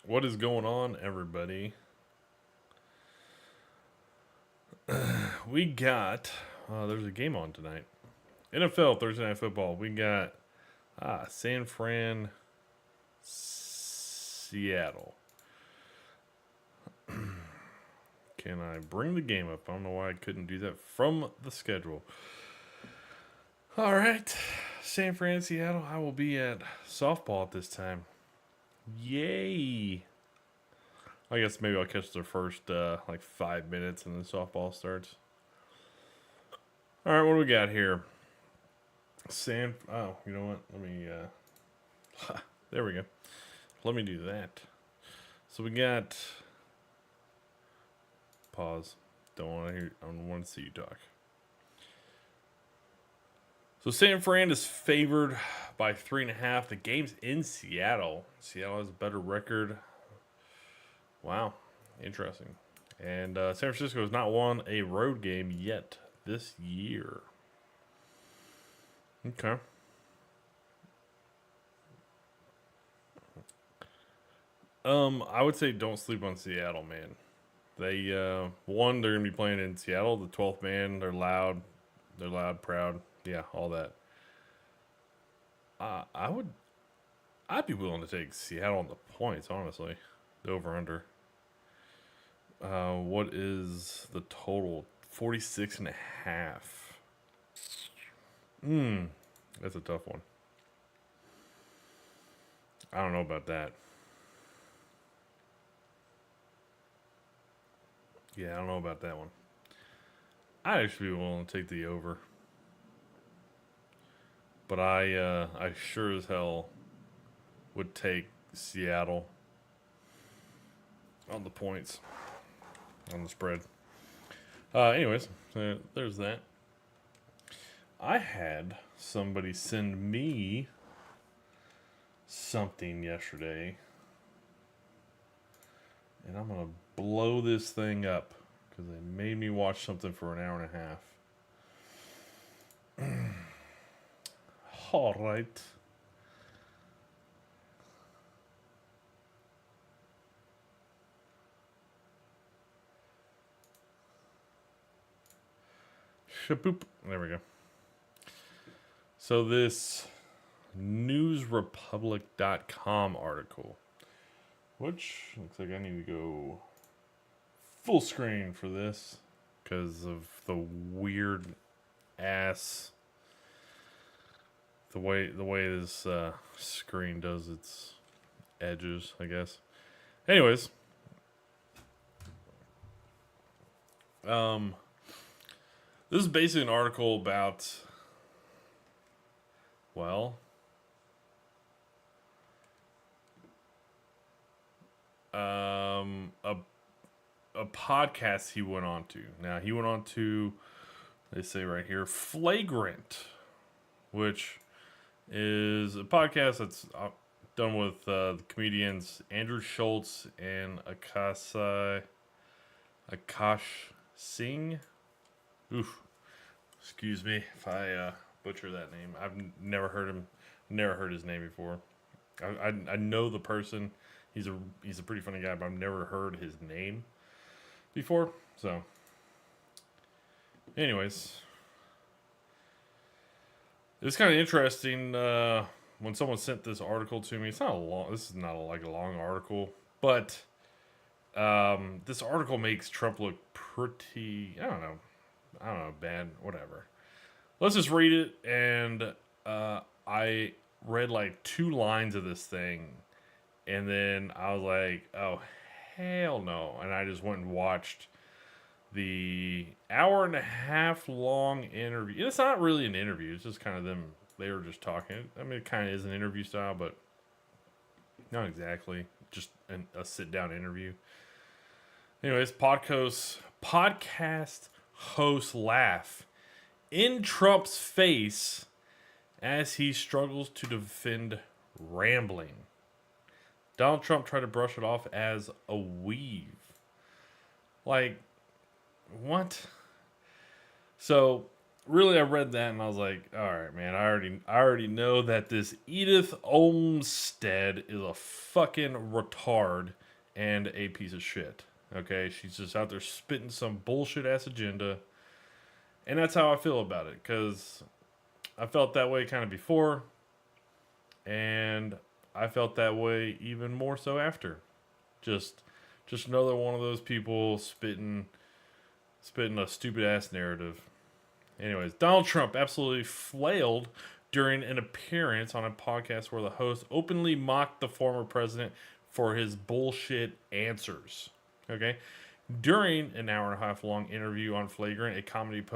What is going on, everybody? We got, there's a game on tonight. NFL Thursday Night Football. We got San Fran, Seattle. Can I bring the game up? I don't know why I couldn't do that from the schedule. All right, San Fran, Seattle. I will be at softball at this time. Yay! I guess maybe I'll catch the first 5 minutes and then softball starts. All right, what do we got here? Oh, you know what? Let me. There we go. Let me do that. So we got. Pause. Don't want to hear. I don't want to see you talk. So San Fran is favored by 3.5. The game's in Seattle. Seattle has a better record. Wow, interesting. And San Francisco has not won a road game yet this year. Okay. I would say don't sleep on Seattle, man. They they're gonna be playing in Seattle, the 12th man. They're loud, proud, yeah, all that. I'd be willing to take Seattle on the points, honestly. The over under. What is the total? 46.5. That's a tough one. I don't know about that. Yeah, I don't know about that one. I'd actually be willing to take the over. But I sure as hell would take Seattle on the points, on the spread. Anyways, there's that. I had somebody send me something yesterday, and I'm going to blow this thing up because they made me watch something for an hour and a half. All right. Shaboop. There we go. So this newsrepublic.com article, which looks like I need to go full screen for this because of the weird ass the way this screen does its edges, I guess. Anyways, this is basically an article about, well, a podcast he went on to. Now, he went on to, they say right here, Flagrant, which is a podcast that's done with the comedians Andrew Schultz and Akash Singh. Oof. Excuse me if I butcher that name. I've never heard his name before. I know the person. He's a pretty funny guy, but I've never heard his name before. So, anyways, it's kind of interesting when someone sent this article to me. It's not a long. This is not a long article, but this article makes Trump look pretty. I don't know, bad. Whatever. Let's just read it. And I read like 2 lines of this thing, and then I was like, oh, hell no. And I just went and watched the hour and a half long interview. It's not really an interview. It's just kind of them. They were just talking. I mean, it kind of is an interview style, but not exactly. Just a sit-down interview. Anyways, podcast hosts laugh in Trump's face as he struggles to defend rambling. Donald Trump tried to brush it off as a weave. Like, what? So, really, I read that and I was like, all right, man, I already know that this Edith Olmsted is a fucking retard and a piece of shit. Okay, she's just out there spitting some bullshit ass agenda, and that's how I feel about it. Cause I felt that way kind of before, and I felt that way even more so after. Just, just another one of those people spitting a stupid ass narrative. Anyways, Donald Trump absolutely flailed during an appearance on a podcast where the host openly mocked the former president for his bullshit answers. Okay, during an hour and a half long interview on Flagrant, a comedy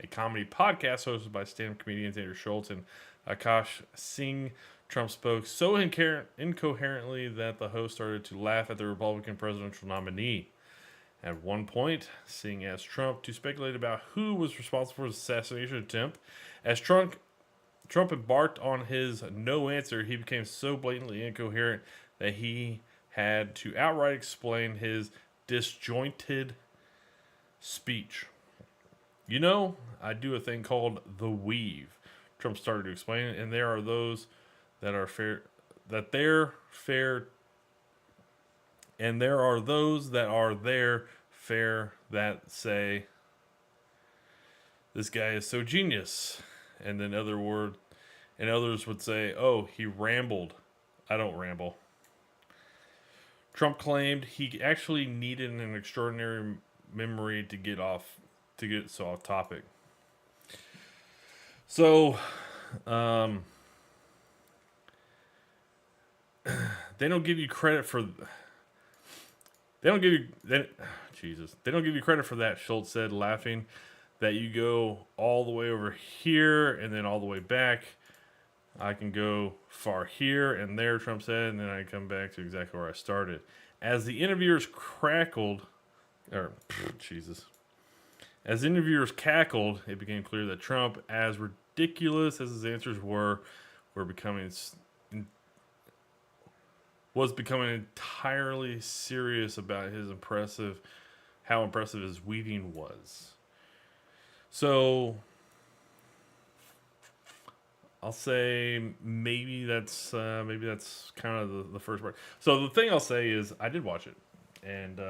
podcast hosted by stand-up comedians Andrew Schultz and Akash Singh, Trump spoke so incoherently that the host started to laugh at the Republican presidential nominee. At one point, Singh asked Trump to speculate about who was responsible for his assassination attempt. As Trump embarked on his no answer, he became so blatantly incoherent that he had to outright explain his disjointed speech. You know, I do a thing called the weave. Trump started to explain it, and there are those that are fair, that they're fair, and there are those that are there fair that say this guy is so genius, and then others would say, "Oh, he rambled." I don't ramble. Trump claimed he actually needed an extraordinary memory to get so off topic. So, um, they don't give you credit for. They don't give you. Jesus, they don't give you credit for that. Schultz said, laughing, that you go all the way over here and then all the way back. I can go far here and there, Trump said, and then I come back to exactly where I started. As the interviewers As interviewers cackled, it became clear that Trump, as ridiculous as his answers were becoming was becoming entirely serious about how impressive his weaving was. So I'll say maybe that's kind of the first part. So the thing I'll say is I did watch it, and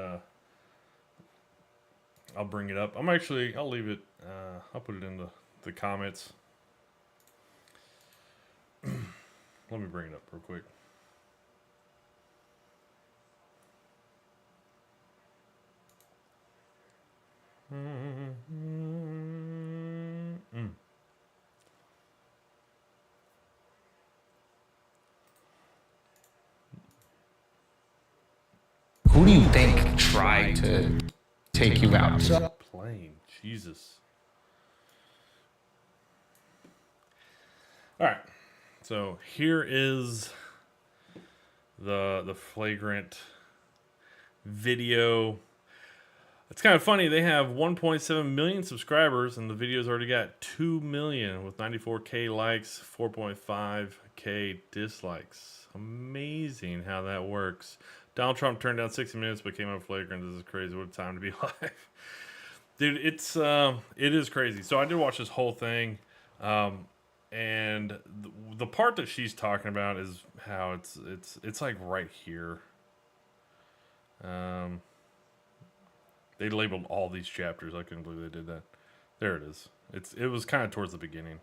I'll bring it up. I'll leave it. I'll put it in the comments. Let me bring it up real quick. Who do you think tried to take you out? Playing Jesus. All right. So here is the flagrant video. It's kind of funny. They have 1.7 million subscribers, and the video's already got 2 million with 94K likes, 4.5K dislikes. Amazing how that works. Donald Trump turned down 60 minutes, but came out flagrant. This is crazy. What a time to be alive, dude. It is crazy. So I did watch this whole thing, and the part that she's talking about is how it's like right here. They labeled all these chapters. I couldn't believe they did that. There it is. It was kind of towards the beginning.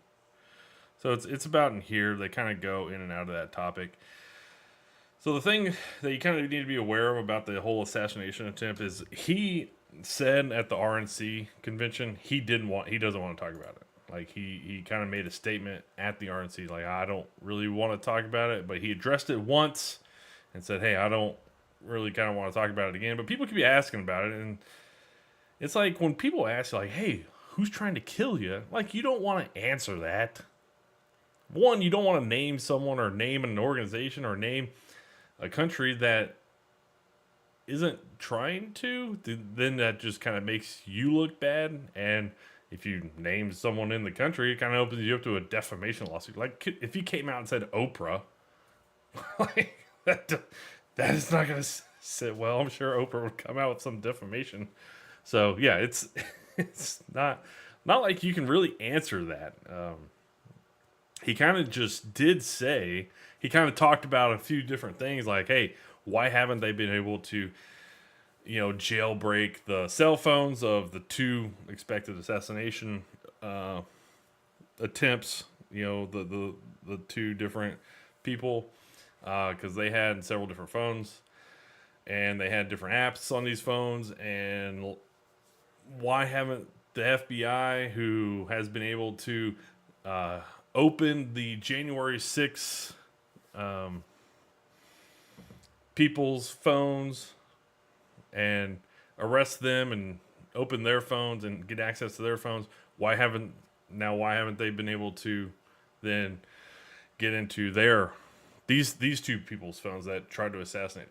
So it's about in here. They kind of go in and out of that topic. So the thing that you kind of need to be aware of about the whole assassination attempt is he said at the RNC convention he doesn't want to talk about it. Like he kind of made a statement at the RNC like, I don't really want to talk about it, but he addressed it once and said, hey, I don't really kind of want to talk about it again. But people keep asking about it, and it's like when people ask you like, hey, who's trying to kill you? Like, you don't want to answer that. One, you don't want to name someone or name an organization or name a country that isn't trying to. Then that just kind of makes you look bad. And if you name someone in the country, it kind of opens you up to a defamation lawsuit. Like, if you came out and said Oprah, like that is not going to sit well. I'm sure Oprah would come out with some defamation. So yeah, it's not not like you can really answer that. He kind of just did say, he kind of talked about a few different things like, hey, why haven't they been able to, jailbreak the cell phones of the 2 expected assassination attempts, the 2 different people, because they had several different phones and they had different apps on these phones. And why haven't the FBI, who has been able to open the January 6th people's phones and arrest them and open their phones and get access to their phones, why haven't they been able to then get into these 2 people's phones that tried to assassinate?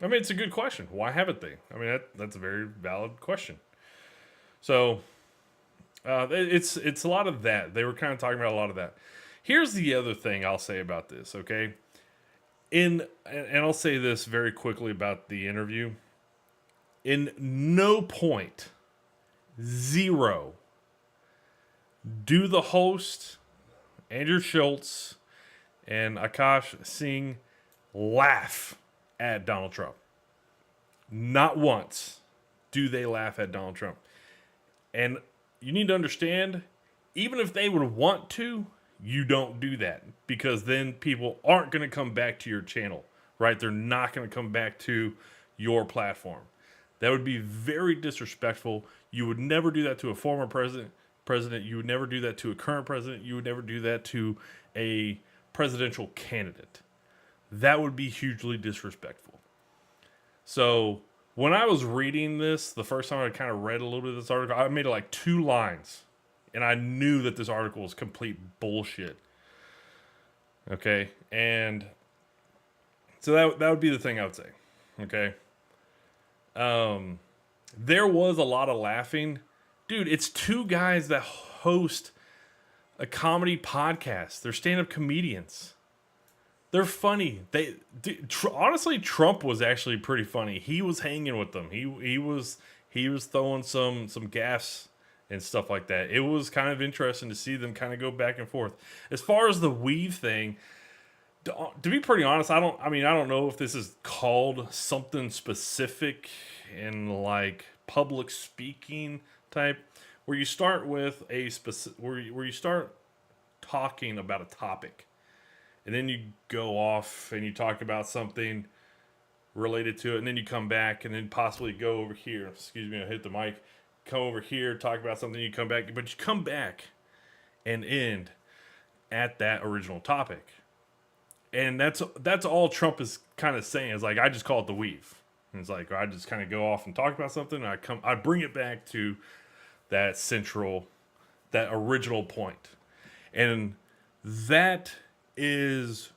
I mean, it's a good question. Why haven't they? I mean, that's a very valid question. So it's a lot of that. They were kind of talking about a lot of that. Here's the other thing I'll say about this, okay? And I'll say this very quickly about the interview. In no point, 0, do the host, Andrew Schultz, and Akash Singh laugh at Donald Trump. Not once do they laugh at Donald Trump. And you need to understand, even if they would want to, you don't do that, because then people aren't going to come back to your channel, right? They're not going to come back to your platform. That would be very disrespectful. You would never do that to a former president. You would never do that to a current president. You would never do that to a presidential candidate. That would be hugely disrespectful. So when I was reading this, the first time I kind of read a little bit of this article, I made it like 2 lines. And I knew that this article was complete bullshit. Okay? And so that would be the thing I would say. Okay? There was a lot of laughing. Dude, it's 2 guys that host a comedy podcast. They're stand-up comedians. They're funny. Honestly, Trump was actually pretty funny. He was hanging with them. He was throwing some gaffes and stuff like that. It was kind of interesting to see them kind of go back and forth. As far as the weave thing, to be pretty honest, I don't know if this is called something specific in like public speaking type, where you start with a specific, where you start talking about a topic, and then you go off and you talk about something related to it, and then you come back and then possibly go over here. Excuse me, I hit the mic. Come over here, talk about something, you come back, but you come back and end at that original topic. And that's all Trump is kind of saying, is like, I just call it the weave. And it's like, I just kind of go off and talk about something, and I bring it back to that original point. And that is,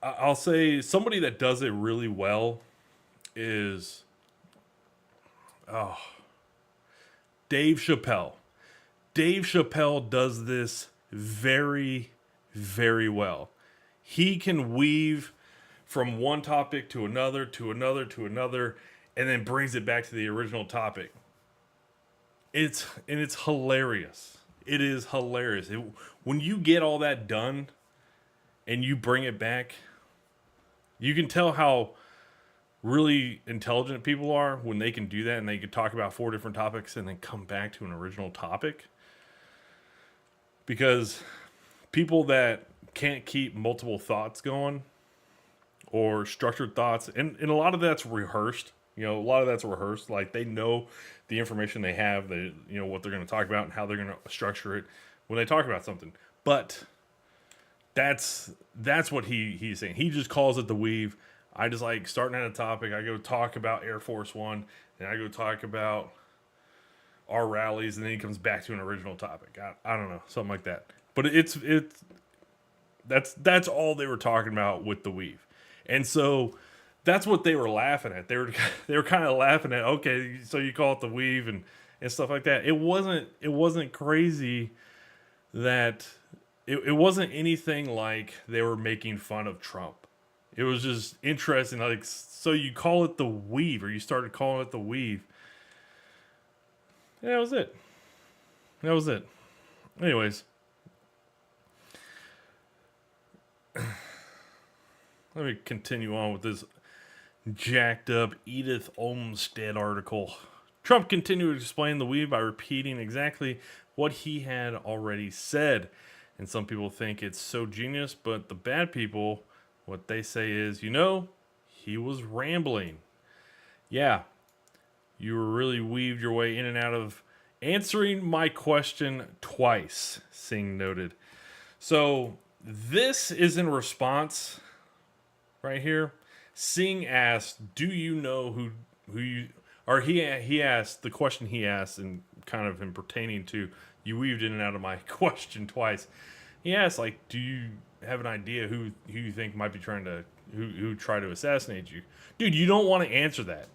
I'll say, somebody that does it really well is, Dave Chappelle. Dave Chappelle does this very, very well. He can weave from one topic to another, to another, to another, and then brings it back to the original topic. It's hilarious. It is hilarious. When you get all that done and you bring it back, you can tell how really intelligent people are when they can do that, and they can talk about 4 different topics and then come back to an original topic. Because people that can't keep multiple thoughts going, or structured thoughts, and a lot of that's rehearsed. Like, they know the information they have, what they're going to talk about and how they're going to structure it when they talk about something. But that's what he's saying. He just calls it the weave. I just like starting at a topic. I go talk about Air Force One, and I go talk about our rallies, and then he comes back to an original topic. I don't know, something like that. But that's all they were talking about with the weave, and so that's what they were laughing at. They were kind of laughing at, okay, so you call it the weave and stuff like that. It wasn't crazy that it wasn't anything like they were making fun of Trump. It was just interesting. Like, so you call it the weave, or you started calling it the weave. Yeah, that was it. That was it. Anyways. Let me continue on with this jacked up Edith Olmsted article. Trump continued to explain the weave by repeating exactly what he had already said. And some people think it's so genius, but the bad people, what they say is, he was rambling. Yeah, you really weaved your way in and out of answering my question twice, Singh noted. So this is in response right here. Singh asked, "Do you know who you?" Or he asked the question he asked, and kind of in pertaining to you weaved in and out of my question twice. He asked, like, "Do you have an idea who you think might be trying to who tried to assassinate you?" Dude, you don't want to answer that.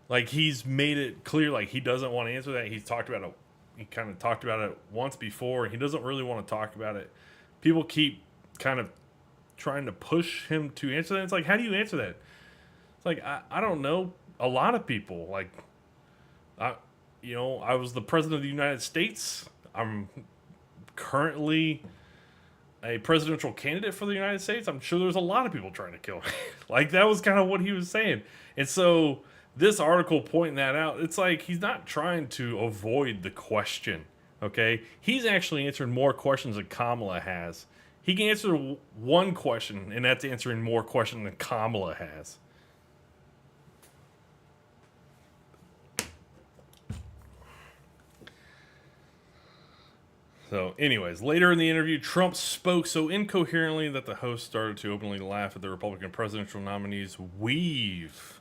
Like, he's made it clear, like, he doesn't want to answer that. He's talked about it. He kind of talked about it once before, and he doesn't really want to talk about it. People keep kind of trying to push him to answer that. It's like, how do you answer that? It's like, I don't know. A lot of people, like, I was the president of the United States. I'm currently a presidential candidate for the United States. I'm sure there's a lot of people trying to kill me. Like, that was kind of what he was saying. And so this article pointing that out, it's like he's not trying to avoid the question, okay? He's actually answered more questions than Kamala has. He can answer one question, and that's answering more questions than Kamala has. So, anyways, later in the interview, Trump spoke so incoherently that the host started to openly laugh at the Republican presidential nominee's weave.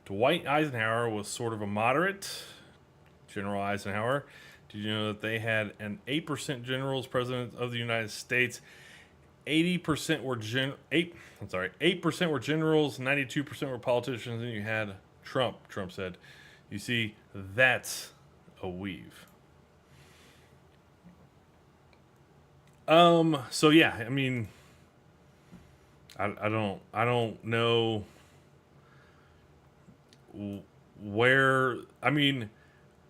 Dwight Eisenhower was sort of a moderate. General Eisenhower. Did you know that they had an 8% general as president of the United States? 8% were 8% were generals, 92% were politicians, and you had Trump. Trump said, "You see, that's a weave." So yeah, I mean, I don't know where, I mean,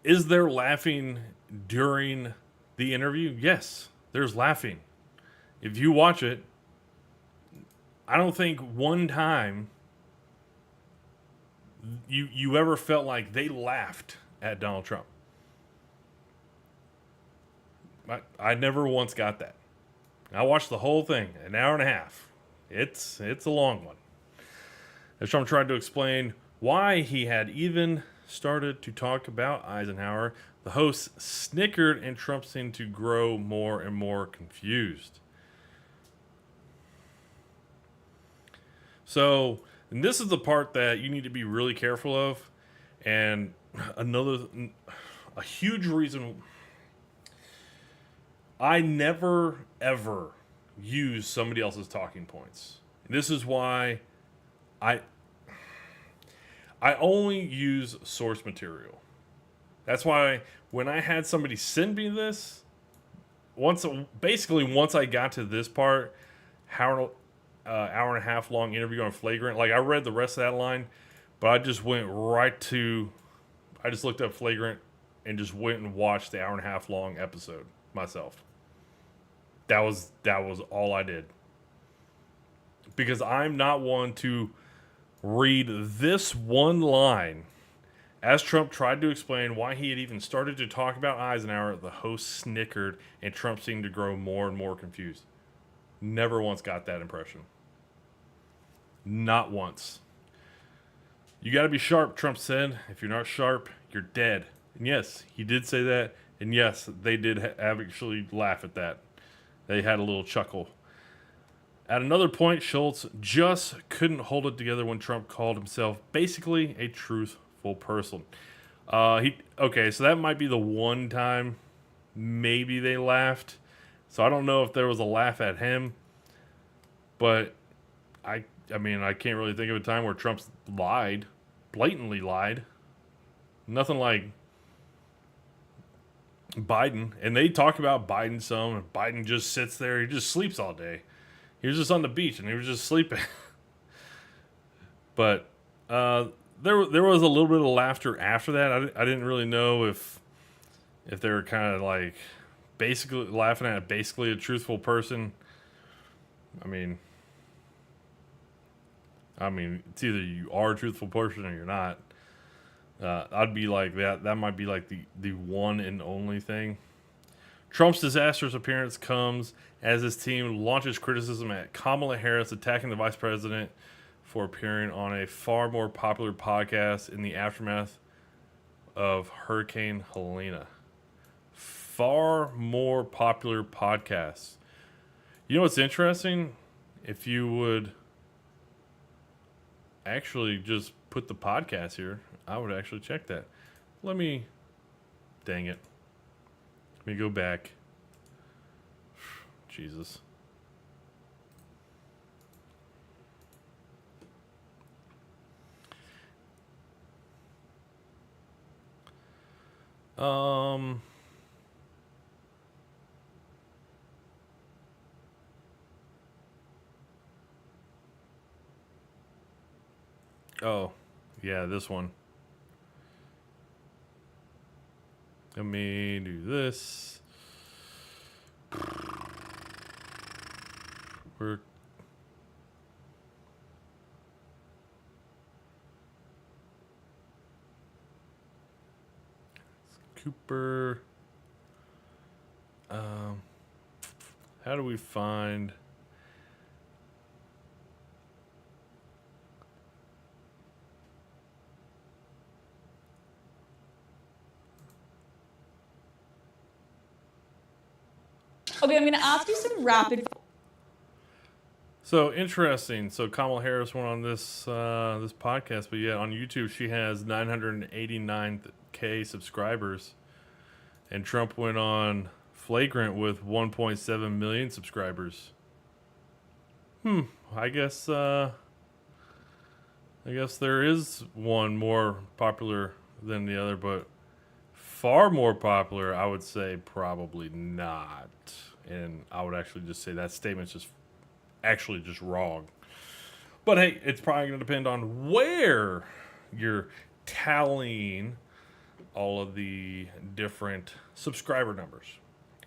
is there laughing during the interview? Yes, there's laughing. If you watch it, I don't think one time you ever felt like they laughed at Donald Trump. I never once got that. I watched the whole thing, an hour and a half. It's a long one. As Trump tried to explain why he had even started to talk about Eisenhower, the host snickered and Trump seemed to grow more and more confused. So, and this is the part that you need to be really careful of. And a huge reason, I never, ever use somebody else's talking points. This is why I only use source material. That's why when I had somebody send me this, once I got to this part, hour and a half long interview on Flagrant, like I read the rest of that line, but I just went right to, I just looked up Flagrant and just went and watched the hour and a half long episode myself. That was all I did. Because I'm not one to read this one line. As Trump tried to explain why he had even started to talk about Eisenhower, the host snickered and Trump seemed to grow more and more confused. Never once got that impression. Not once. You got to be sharp, Trump said. If you're not sharp, you're dead. And yes, he did say that. And yes, they did actually laugh at that. They had a little chuckle. At another point, Schultz just couldn't hold it together when Trump called himself basically a truthful person. Okay, so that might be the one time maybe they laughed. So I don't know if there was a laugh at him. But I mean, I can't really think of a time where Trump's lied, blatantly lied. Nothing like Biden. And they talk about Biden some, and Biden just sits there. He just sleeps all day. He was just on the beach, and he was just sleeping. But there was a little bit of laughter after that. I didn't really know if if they're kind of like basically laughing at basically a truthful person, I mean, it's either you are a truthful person or you're not. I'd be like that. That might be like the one and only thing. Trump's disastrous appearance comes as his team launches criticism at Kamala Harris attacking the vice president for appearing on a far more popular podcast in the aftermath of Hurricane Helena. Far more popular podcasts. You know what's interesting? If you would actually just put the podcast here, I would actually check that. Dang it. Let me go back. Jesus. Oh, yeah, this one. Let me do this. We're Cooper. How do we find? Okay, I'm going to ask you some rapid. So interesting. So Kamala Harris went on this this podcast, but yeah, on YouTube she has 989K subscribers, and Trump went on Flagrant with 1.7 million subscribers. I guess there is one more popular than the other, but far more popular, I would say probably not. And I would actually just say that statement's just wrong. But hey, it's probably going to depend on where you're tallying all of the different subscriber numbers,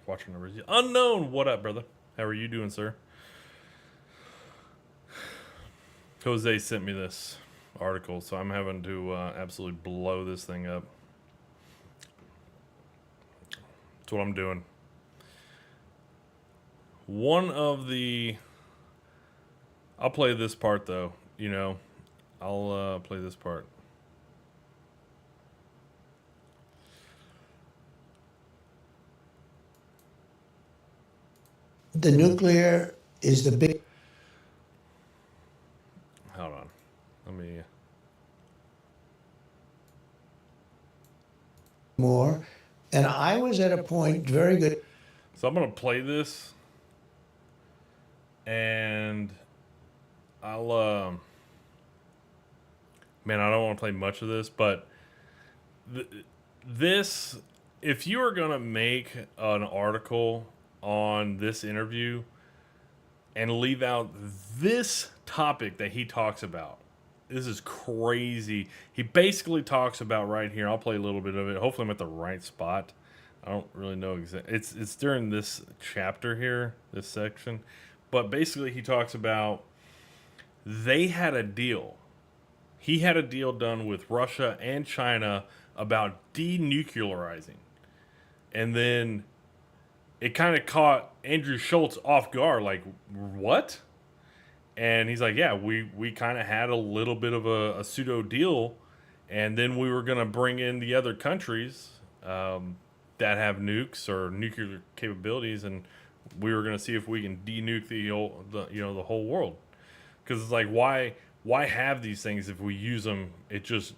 watcher numbers. Unknown, what up, brother? How are you doing, sir? Jose sent me this article, so I'm having to absolutely blow this thing up. That's what I'm doing. I'll play this part though, I'll play this part. The nuclear is the big. Hold on. Let me. More. And I was at a point, very good. So I'm going to play this. And I'll. Man, I don't want to play much of this, but this. If you are going to make an article on this interview and leave out this topic that he talks about, this is crazy. He basically talks about right here. I'll play a little bit of it. Hopefully I'm at the right spot. I don't really know exactly. It's during this chapter here, this section. But basically he talks about they had a deal. He had a deal done with Russia and China about denuclearizing. And then it kind of caught Andrew Schultz off guard, like, what? And he's like, yeah, we kind of had a little bit of a pseudo deal, and then we were going to bring in the other countries that have nukes or nuclear capabilities, and we were going to see if we can denuke the whole world. Because it's like, why have these things if we use them? It just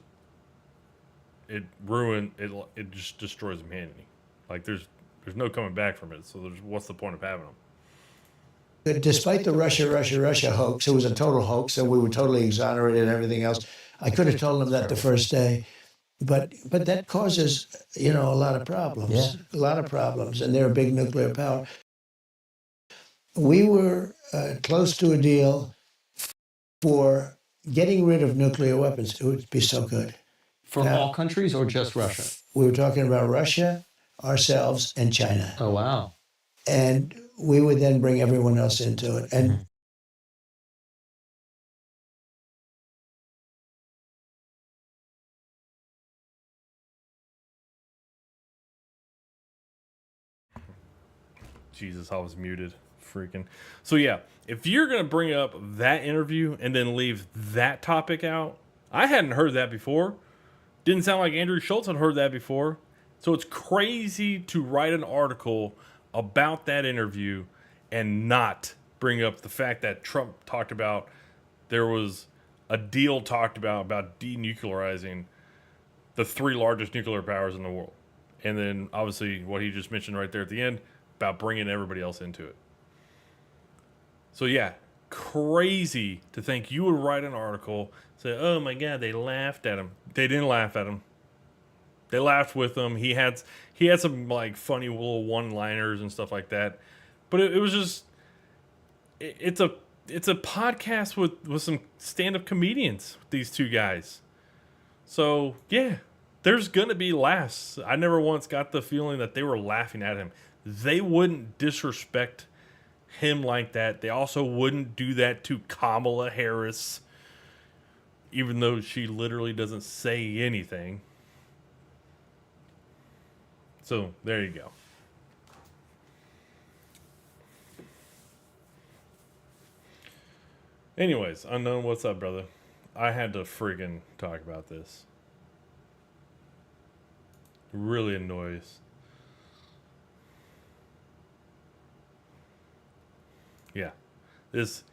destroys humanity. Like there's no coming back from it. So what's the point of having them? Despite the Russia hoax, it was a total hoax, and we were totally exonerated and everything else. I could have told them that the first day, but that causes a lot of problems. A lot of problems, and they're a big nuclear power. We were close to a deal for getting rid of nuclear weapons. It would be so good. For all countries or just Russia? We were talking about Russia, ourselves, and China. Oh, wow. And we would then bring everyone else into it. And Jesus, I was muted. Freaking. So yeah, if you're gonna bring up that interview and then leave that topic out, I hadn't heard that before. Didn't sound like Andrew Schultz had heard that before. So it's crazy to write an article about that interview and not bring up the fact that Trump talked about there was a deal talked about denuclearizing the three largest nuclear powers in the world. And then obviously what he just mentioned right there at the end about bringing everybody else into it. So yeah, crazy to think you would write an article, say, "Oh my God, they laughed at him." They didn't laugh at him. They laughed with him. He had some like funny little one-liners and stuff like that, but it was just it's a podcast with some stand-up comedians. These two guys, so yeah, there's gonna be laughs. I never once got the feeling that they were laughing at him. They wouldn't disrespect him like that. They also wouldn't do that to Kamala Harris, even though she literally doesn't say anything. So there you go. Anyways, Unknown, what's up, brother? I had to friggin' talk about this. It really annoys. Yeah. This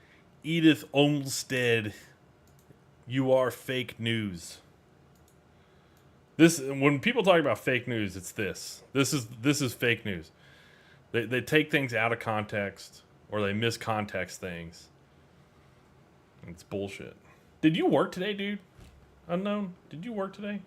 Edith Olmstead, you are fake news. This, when people talk about fake news, it's this. This is fake news. They take things out of context or they miscontext things. It's bullshit. Did you work today, dude? Unknown? Did you work today?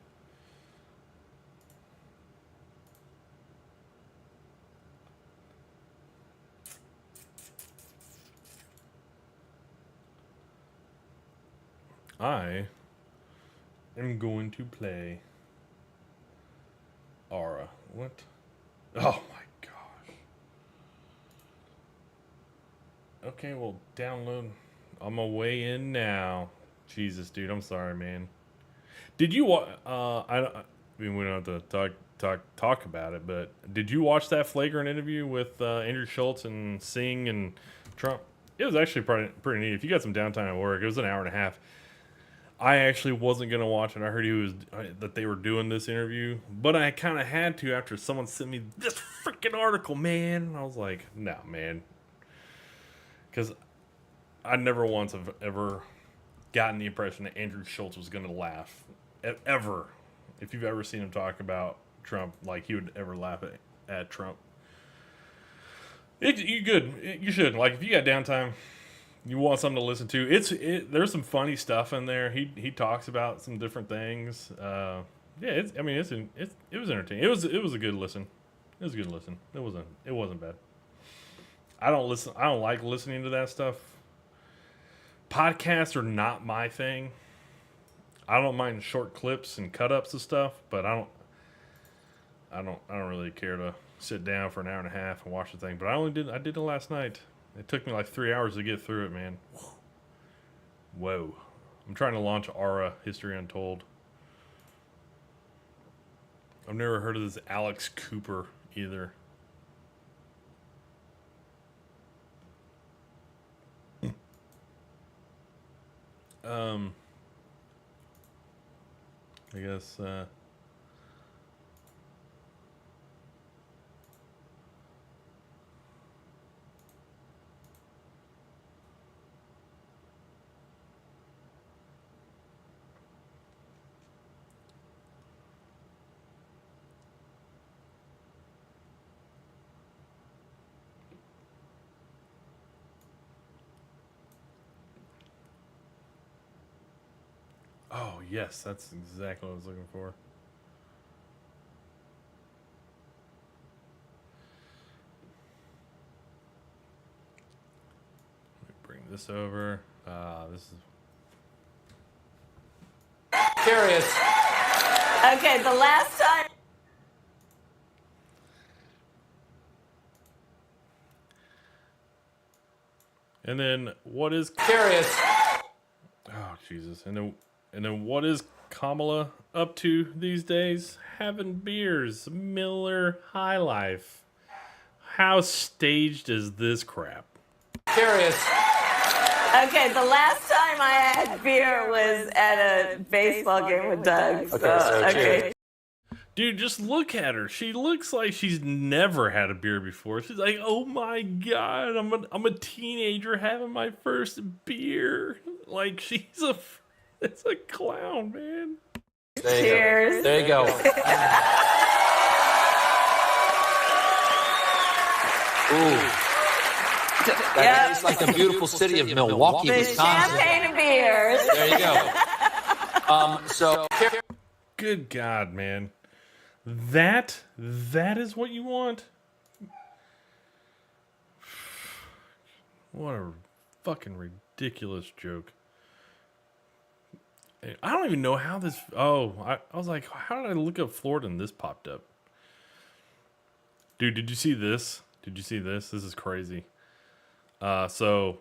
I am going to play Aura. What? Oh my gosh. Okay, well, download. I'm away in now. Jesus, dude, I'm sorry, man. Did you watch? I mean, we don't have to talk about it, but did you watch that flagrant interview with Andrew Schultz and Singh and Trump? It was actually pretty neat. If you got some downtime at work, it was an hour and a half. I actually wasn't gonna watch it. I heard that they were doing this interview, but I kind of had to after someone sent me this freaking article, man. And I was like, no, man, because I never once have ever gotten the impression that Andrew Schultz was gonna laugh ever. If you've ever seen him talk about Trump, like he would ever laugh at Trump. You should. Like if you got downtime. You want something to listen to? There's some funny stuff in there. He talks about some different things. Yeah, it was entertaining. It was a good listen. It was a good listen. It wasn't bad. I don't like listening to that stuff. Podcasts are not my thing. I don't mind short clips and cut ups of stuff, but I don't really care to sit down for an hour and a half and watch the thing. But I did it last night. It took me like 3 hours to get through it, man. Whoa. I'm trying to launch Aura History Untold. I've never heard of this Alex Cooper either. I guess, oh, yes, that's exactly what I was looking for. Let me bring this over. This is... Curious. Okay, the last time. And then what is Curious. Oh Jesus! And then what is Kamala up to these days? Having beers, Miller High Life. How staged is this crap? Curious. Okay, the last time I had beer was at a baseball game with Doug. Okay. Dude, just look at her. She looks like she's never had a beer before. She's like, "Oh my god, I'm a teenager having my first beer." Like it's a clown, man. Cheers. There you go. Ooh. That tastes like the beautiful city of Milwaukee, The Wisconsin. champagne and beers. There you go. Good God, man. That is what you want? What a fucking ridiculous joke. I don't even know how this... Oh, I was like, how did I look up Florida and this popped up? Dude, did you see this? Did you see this? This is crazy. So...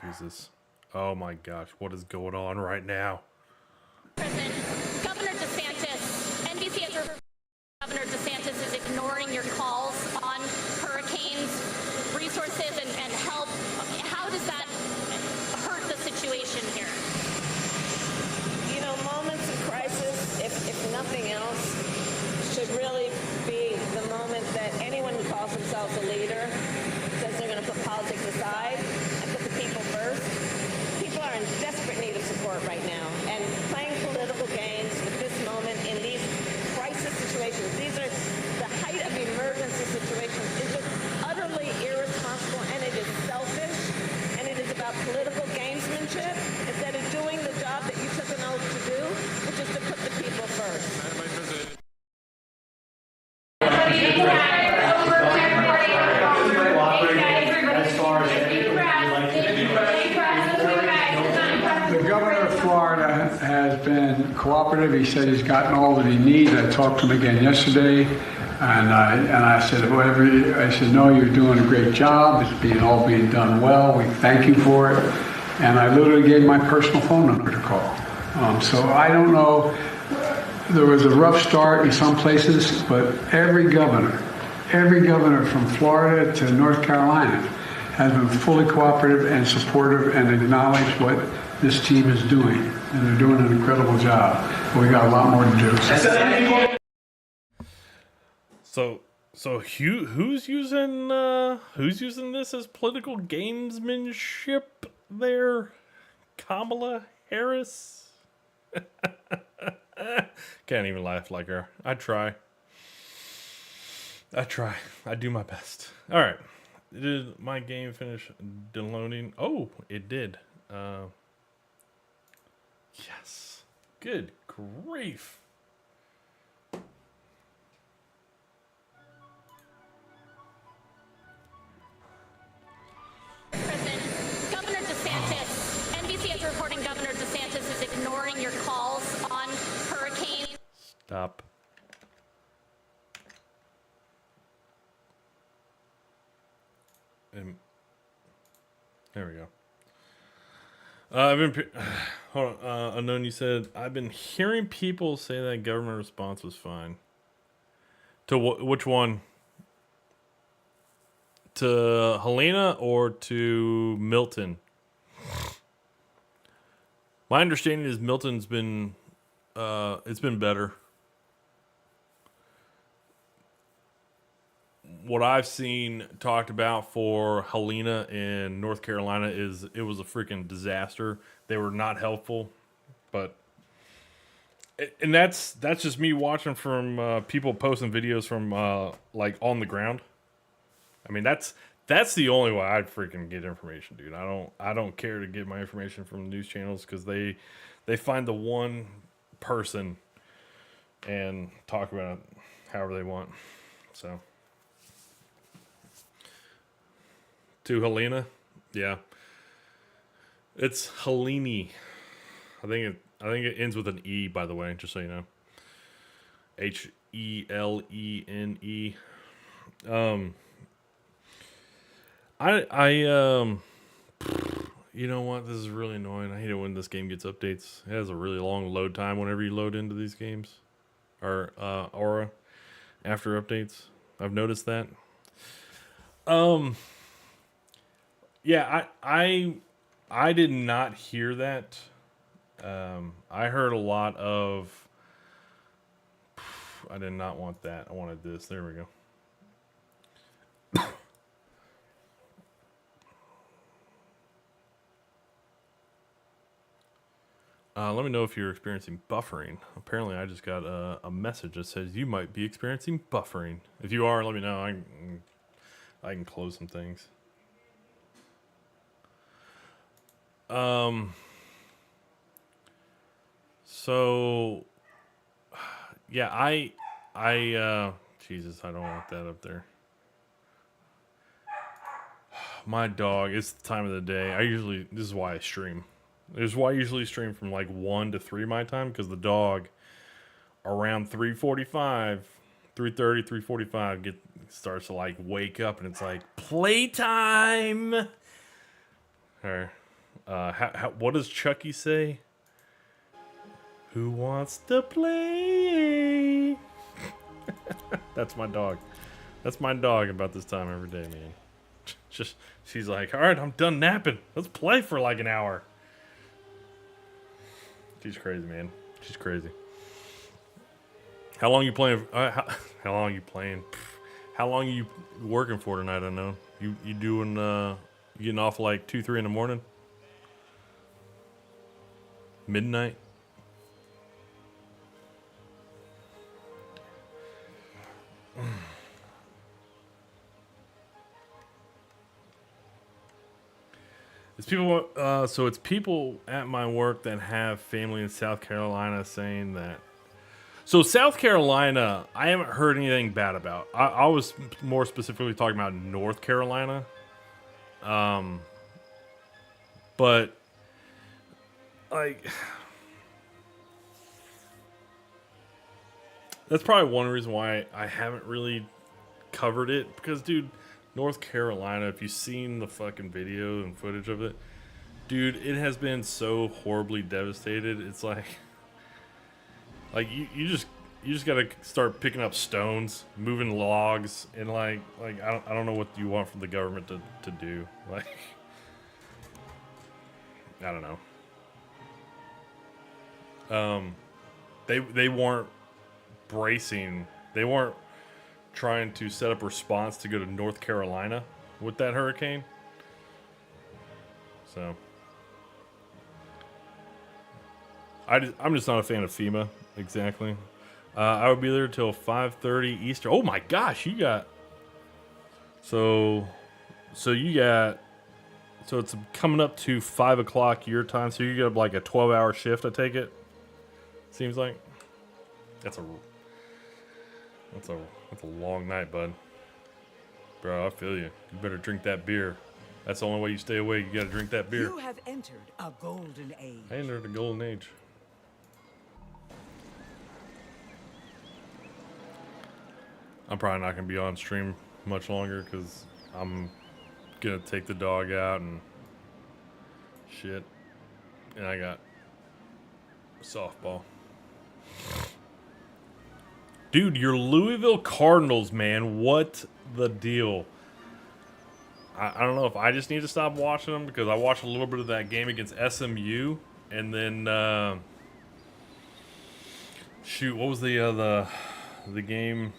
Jesus. Oh my gosh, what is going on right now? Governor DeSantis, NBC has reported Governor DeSantis is ignoring your calls on hurricanes, resources, and help. How does that hurt the situation here? You know, moments of crisis, if nothing else, should really be the moment that anyone who calls themselves a leader says they're going to put politics aside and put the people first. People are in desperate need of support right now, and playing political games with this moment in these crisis situations, these are the height of emergency situations, is just utterly irresponsible, and it is selfish, and it is about political gamesmanship instead of doing the job that you took an oath to do, which is to put the people first. The governor of Florida has been cooperative. He said he's gotten all that he needs. I talked to him again yesterday, and I said, no, you're doing a great job. It's all being done well. We thank you for it. And I literally gave my personal phone number to call. So I don't know. There was a rough start in some places, but every governor from Florida to North Carolina has been fully cooperative and supportive and acknowledged what this team is doing. And they're doing an incredible job. But we got a lot more to do. So who's using this as political gamesmanship there? Kamala Harris? Can't even laugh like her. I try. I do my best. All right. Did my game finish downloading? Oh, it did. Yes. Good grief. Governor DeSantis, NBC is reporting Governor DeSantis is ignoring your calls on hurricanes. Stop. There we go. Hold on. Unknown, you said, I've been hearing people say that government response was fine. To which one? To Helena or to Milton? My understanding is Milton's been, it's been better. What I've seen talked about for Helena in North Carolina is it was a freaking disaster. They were not helpful, and that's just me watching from people posting videos from like on the ground. I mean, that's the only way I'd freaking get information, dude. I don't care to get my information from news channels because they find the one person and talk about it however they want. So. To Helena, yeah, it's Helene. I think it ends with an E. By the way, just so you know, HELENE. You know what? This is really annoying. I hate it when this game gets updates. It has a really long load time whenever you load into these games, or Aura after updates. I've noticed that. Yeah, I did not hear that. I heard a lot of. I did not want that. I wanted this. There we go. Let me know if you're experiencing buffering. Apparently, I just got a message that says you might be experiencing buffering. If you are, let me know. I can close some things. So, yeah, Jesus, I don't want that up there. My dog, it's the time of the day. This is why I stream. This is why I usually stream from like 1 to 3 my time, because the dog around 3:45, 3:30, 3:45 starts to like wake up, and it's like playtime. Or, what does Chucky say? Who wants to play? That's my dog. That's my dog about this time every day, man. She's like, all right, I'm done napping. Let's play for like an hour. She's crazy, man. She's crazy. How long you playing? How long you playing? How long are you working for tonight? I don't know. You doing? You getting off like 2, 3 in the morning? Midnight? It's people. So it's people at my work that have family in South Carolina saying that. So South Carolina, I haven't heard anything bad about. I was more specifically talking about North Carolina. But like, that's probably one reason why I haven't really covered it, because dude, North Carolina, if you've seen the fucking video and footage of it, dude, it has been so horribly devastated. It's like you just gotta start picking up stones, moving logs, and like I don't know what you want from the government to do. Like, I don't know. They weren't bracing. They weren't trying to set up a response to go to North Carolina with that hurricane. So I'm just not a fan of FEMA. Exactly. I would be there till 5:30 Eastern. Oh my gosh, you got so it's coming up to 5 o'clock your time. So you got like a 12-hour shift. I take it. Seems like that's a long night, bud. Bro, I feel you. You better drink that beer. That's the only way you stay awake. You gotta drink that beer. You have entered a golden age. I entered a golden age. I'm probably not gonna be on stream much longer because I'm gonna take the dog out and shit. And I got softball. Dude, your Louisville Cardinals, man, what the deal? I don't know if I just need to stop watching them, because I watched a little bit of that game against SMU, and then shoot, what was the game?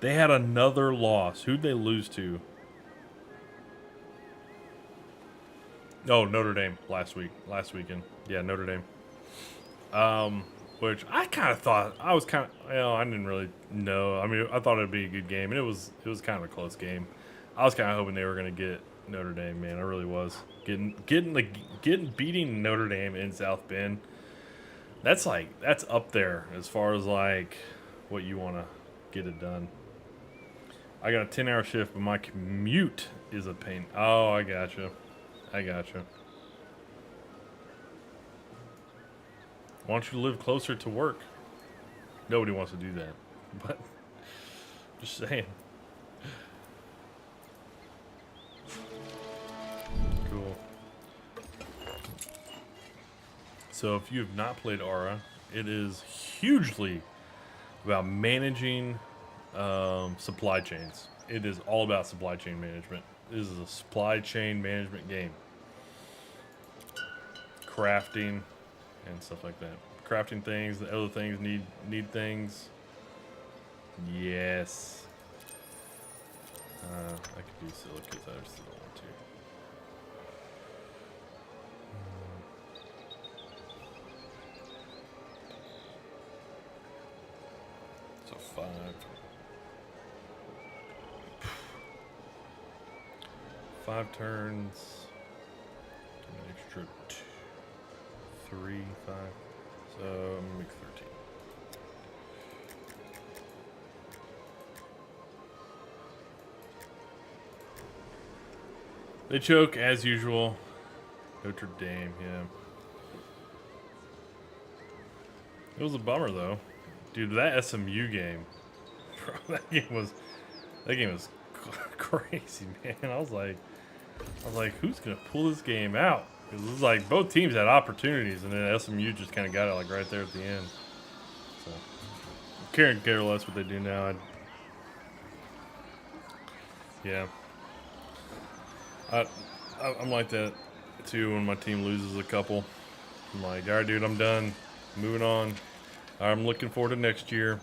They had another loss. Who'd they lose to? Oh, Notre Dame last weekend. Yeah, Notre Dame. Which I kind of thought, I didn't really know. I mean, I thought it'd be a good game, and it was kind of a close game. I was kind of hoping they were going to get Notre Dame, man. I really was. Beating Notre Dame in South Bend. That's up there as far as like what you want to get it done. I got a 10-hour shift, but my commute is a pain. Oh, I gotcha. Why don't you live closer to work? Nobody wants to do that, but just saying. So if you have not played Aura, it is hugely about managing supply chains. It is all about supply chain management. This is a supply chain management game. Crafting and stuff like that. Crafting things, the other things need things. Yes. I could do silicates, I just don't want to. So 5 turns. An extra 3, 5. So I'm gonna make 13. They choke as usual. Notre Dame, yeah. It was a bummer though, dude. That SMU game, bro, that game was crazy, man. I was like, who's gonna pull this game out? Because it was like both teams had opportunities, and then SMU just kind of got it like right there at the end. So, care less what they do now. Yeah. I'm like that too when my team loses a couple. I'm like, all right, dude, I'm done. Moving on. I'm looking forward to next year.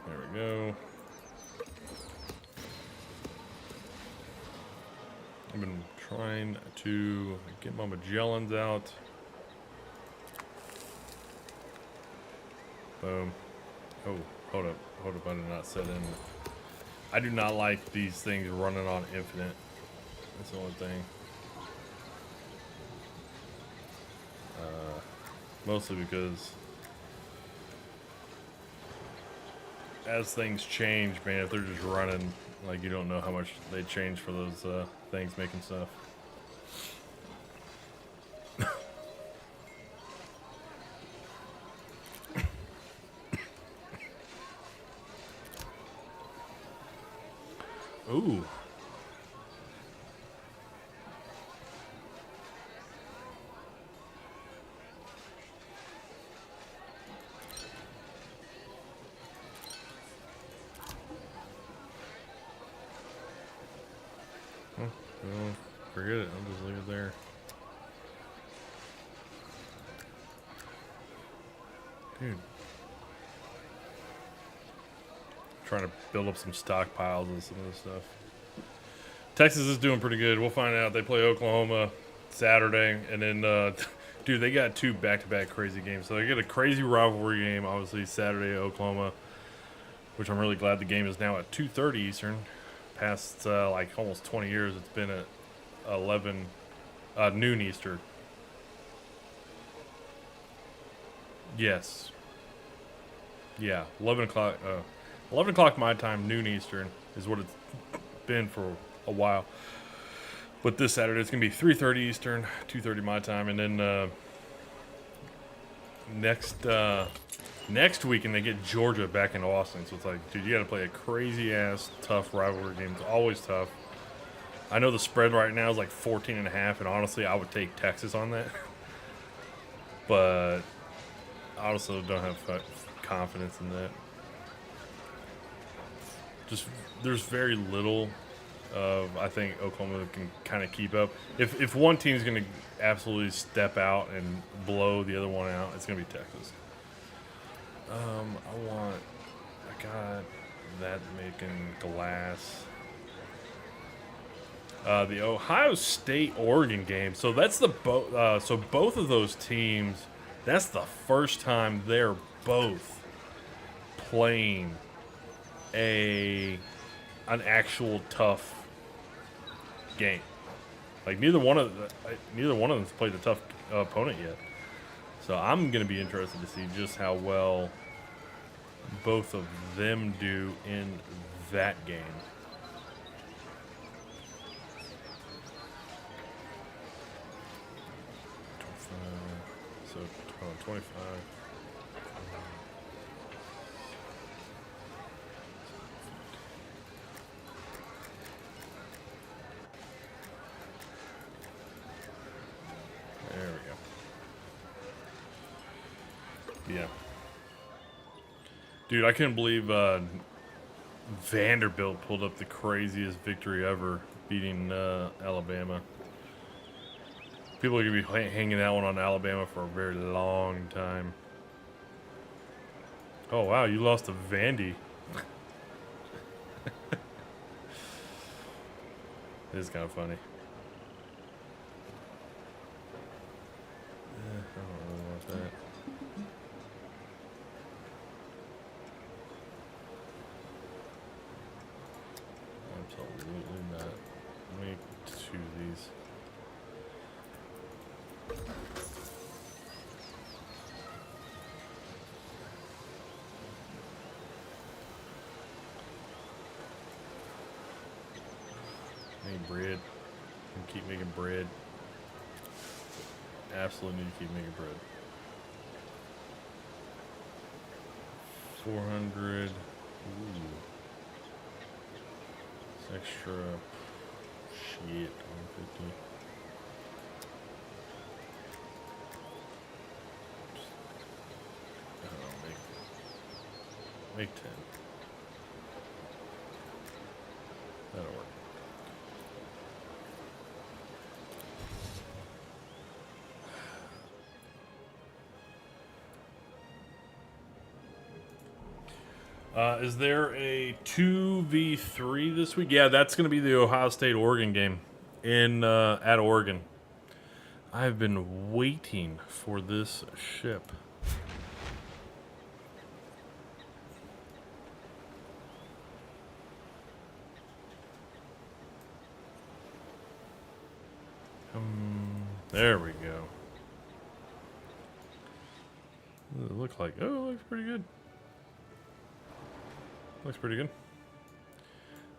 There we go. I've been trying to get my Magellans out. Boom. Oh, hold up. I did not set in. I do not like these things running on infinite. That's the only thing. Mostly because as things change, man, if they're just running, like, you don't know how much they change for those things making stuff. Ooh. Well, forget it. I'll just leave it there. Dude. Trying to build up some stockpiles and some of this stuff. Texas is doing pretty good. We'll find out. They play Oklahoma Saturday, and then, dude, they got 2 back-to-back crazy games. So they get a crazy rivalry game, obviously, Saturday at Oklahoma, which I'm really glad the game is now at 2:30 Eastern. Past, like, almost 20 years, it's been at noon Eastern. Yes. Yeah, 11 o'clock. 11 o'clock my time, noon Eastern, is what it's been for a while. But this Saturday, it's going to be 3:30 Eastern, 2:30 my time. And then next weekend, they get Georgia back in Austin. So it's like, dude, you got to play a crazy-ass, tough rivalry game. It's always tough. I know the spread right now is like 14.5, and honestly, I would take Texas on that. But I also don't have confidence in that. Just, there's very little of, I think Oklahoma can kind of keep up. If one team's going to absolutely step out and blow the other one out, it's going to be Texas. I got that making glass. The Ohio State-Oregon game. So that's the so both of those teams, that's the first time they're both playing an actual tough game. Like neither one of them's played a tough opponent yet. So I'm gonna be interested to see just how well both of them do in that game. So, 25. There we go. Yeah. Dude, I couldn't believe Vanderbilt pulled up the craziest victory ever, beating Alabama. People are going to be hanging that one on Alabama for a very long time. Oh, wow, you lost to Vandy. It is kind of funny. I don't really want that. Absolutely not. Make 2 of these. Make bread. And keep making bread. Absolutely need to keep making bread. 400. Ooh. It's extra. Shit. 150. I don't know. Make 10. That'll work. Is there a 2v3 this week? Yeah, that's going to be the Ohio State-Oregon game in at Oregon. I've been waiting for this ship. There we go. What does it look like? Oh, it looks pretty good. Looks pretty good.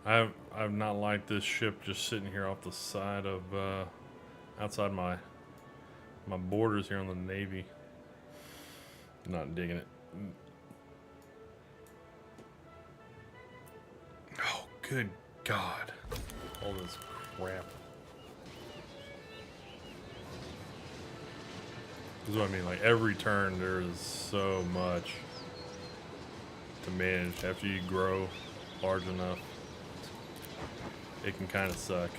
I've not liked this ship just sitting here off the side of outside my borders here on the Navy. Not digging it. Oh, good God! All this crap. This is what I mean. Like every turn, there is so much to manage. After you grow large enough, it can kind of suck.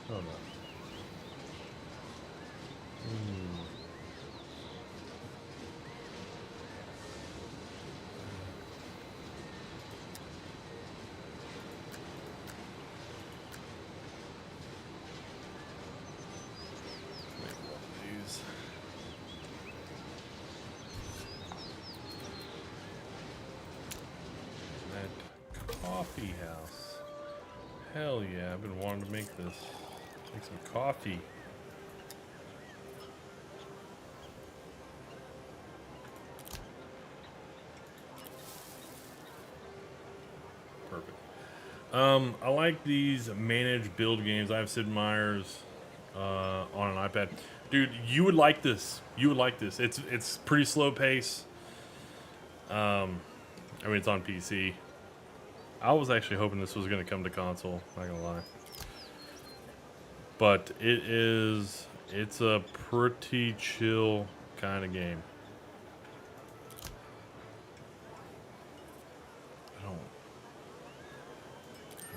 Oh no. Coffee house. Hell yeah, I've been wanting to make this. Make some coffee. Perfect. I like these manage build games. I have Sid Meier's on an iPad. Dude, you would like this. You would like this. It's pretty slow pace. I mean, it's on PC. I was actually hoping this was going to come to console, not going to lie. But it's a pretty chill kind of game. I'd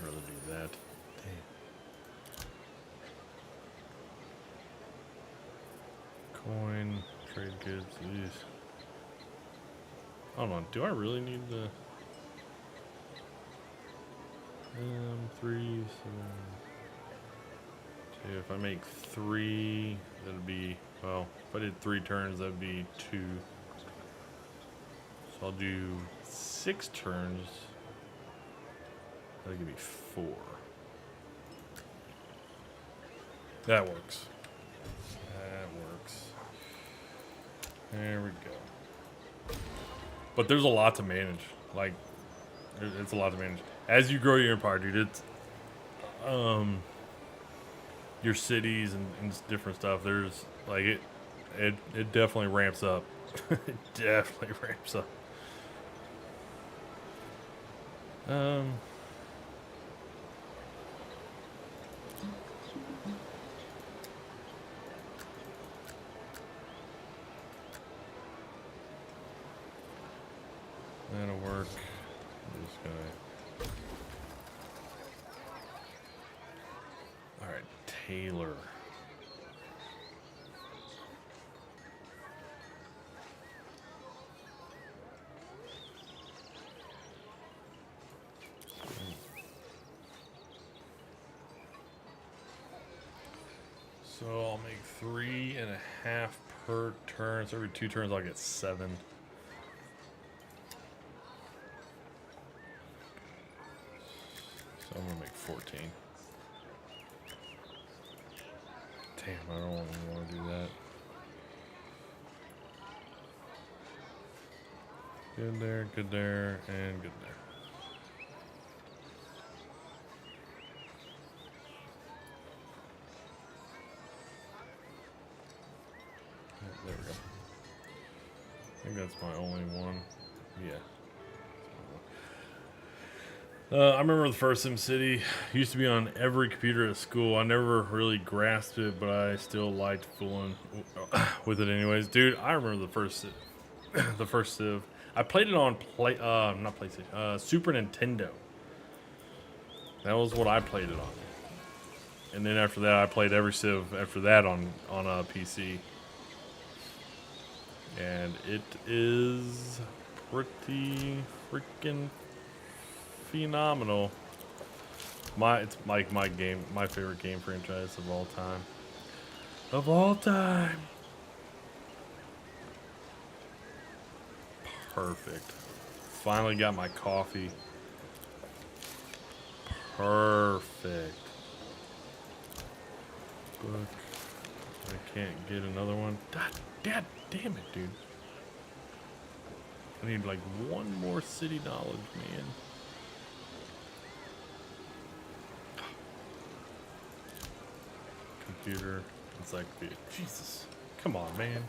rather do that. Damn. Coin, trade goods, these. Hold on, do I really need the... 3, 7, 2. If I make 3, that'll be, well, if I did 3 turns, that'd be 2. So I'll do 6 turns. That'll give me 4. That works. That works. There we go. But there's a lot to manage. Like, It's a lot to manage. As you grow your empire, dude, it's your cities and different stuff. There's like it definitely ramps up. It definitely ramps up. That'll work. I'm just gonna. All right, Taylor. So I'll make 3.5 per turn. So every 2 turns I'll get 7. So I'm gonna make 14. Damn, I don't want to do that. Good there, and good there. There we go. I think that's my only one. Yeah. I remember the first SimCity used to be on every computer at school. I never really grasped it, but I still liked fooling with it anyways. Dude, I remember the first Civ. I played it on not PlayStation, Super Nintendo. That was what I played it on. And then after that, I played every Civ after that on a PC. And it is pretty freaking phenomenal. It's like my favorite game franchise of all time. Of all time. Perfect. Finally got my coffee. Perfect. Book. I can't get another one. God damn it, dude. I need like one more city knowledge, man. Computer encyclopedia. Jesus. Come on, man.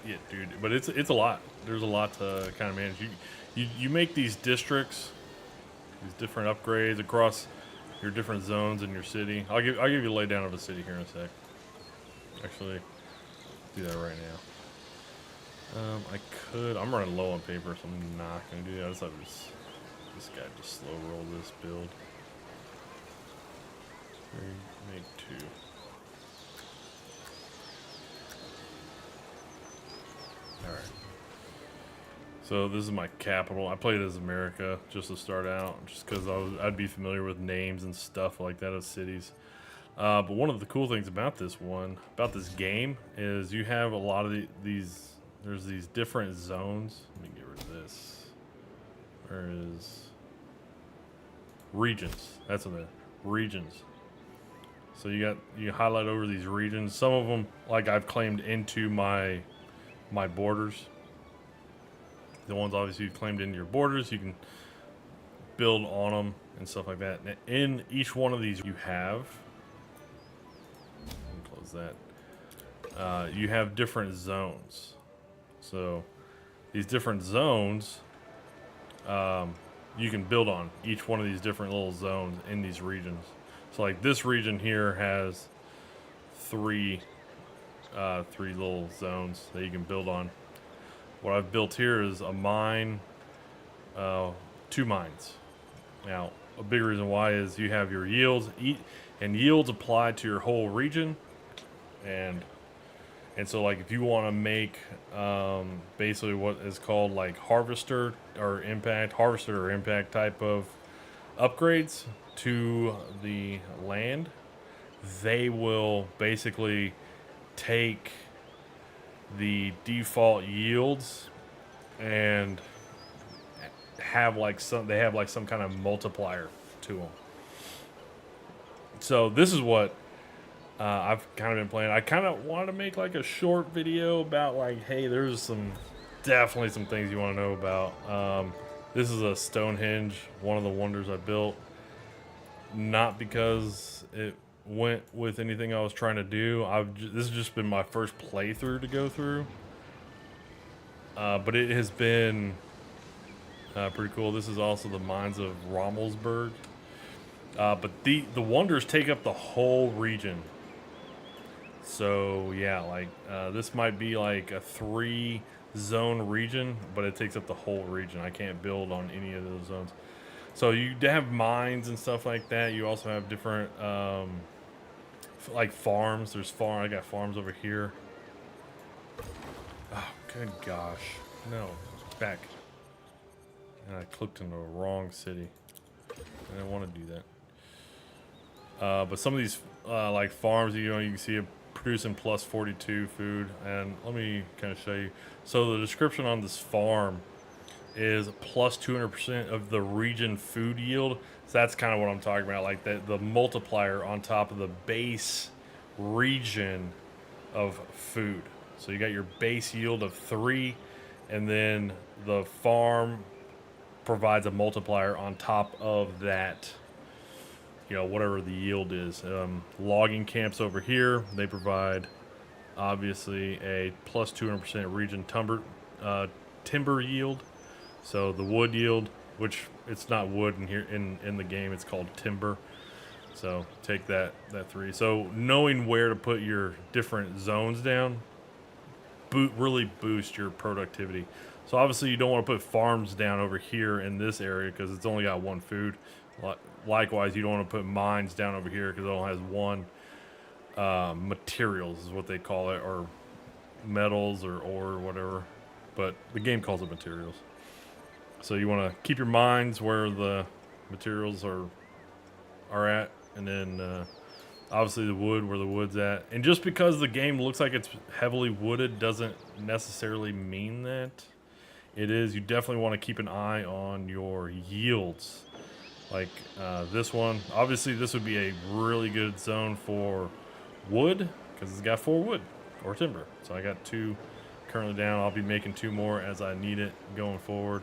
Yeah, dude, but it's a lot. There's a lot to kind of manage. You make these districts, these different upgrades across your different zones in your city. I'll give you a laydown of a city here in a sec. Actually, do that right now. I'm running low on paper, so I'm not gonna do that. I just thought this guy just slow roll this build. Make 2. Alright. So this is my capital. I played as America just to start out, just because I'd be familiar with names and stuff like that of cities. But one of the cool things about this game, is you have a lot of these. There's these different zones. Let me get rid of this. Where is regions? That's what the regions. So you highlight over these regions. Some of them, like I've claimed into my borders. The ones obviously you've claimed into your borders, you can build on them and stuff like that. And in each one of these you have, close that, you have different zones. So these different zones, you can build on each one of these different little zones in these regions. So like this region here has three little zones that you can build on. What I've built here is a mine, 2 mines. Now, a big reason why is you have your yields, and yields apply to your whole region, and so like if you want to make basically what is called like harvester or impact type of upgrades to the land, they will basically take the default yields and have like some kind of multiplier to them. So this is what I've kind of been playing. I kind of wanted to make like a short video about like, hey, there's definitely some things you want to know about. This is a Stonehenge, one of the wonders I built. Not because it went with anything I was trying to do. This has just been my first playthrough to go through. But it has been pretty cool. This is also the mines of Rommelsburg. But the wonders take up the whole region. So yeah, like this might be like a 3-zone region, but it takes up the whole region. I can't build on any of those zones. So you have mines and stuff like that. You also have different like farms. I got farms over here. Oh, good gosh. No, back. And I clicked into the wrong city. I didn't want to do that. But some of these like farms, you can see it producing plus 42 food. And let me kind of show you. So the description on this farm is plus 200% of the region food yield. So that's kind of what I'm talking about, like the multiplier on top of the base region of food. So you got your base yield of 3, and then the farm provides a multiplier on top of that, whatever the yield is. Logging camps over here, they provide obviously a plus 200% region timber yield. So the wood yield, which it's not wood in here in the game, it's called timber. So take that 3. So knowing where to put your different zones down really boost your productivity. So obviously you don't want to put farms down over here in this area because it's only got 1 food. Likewise, you don't want to put mines down over here because it only has 1 materials is what they call it, or metals or ore or whatever. But the game calls it materials. So you want to keep your mines where the materials are at, and then obviously the wood where the wood's at. And just because the game looks like it's heavily wooded doesn't necessarily mean that it is. You definitely want to keep an eye on your yields. Like this one, obviously this would be a really good zone for wood because it's got 4 wood or timber. So I got 2 currently down. I'll be making 2 more as I need it going forward.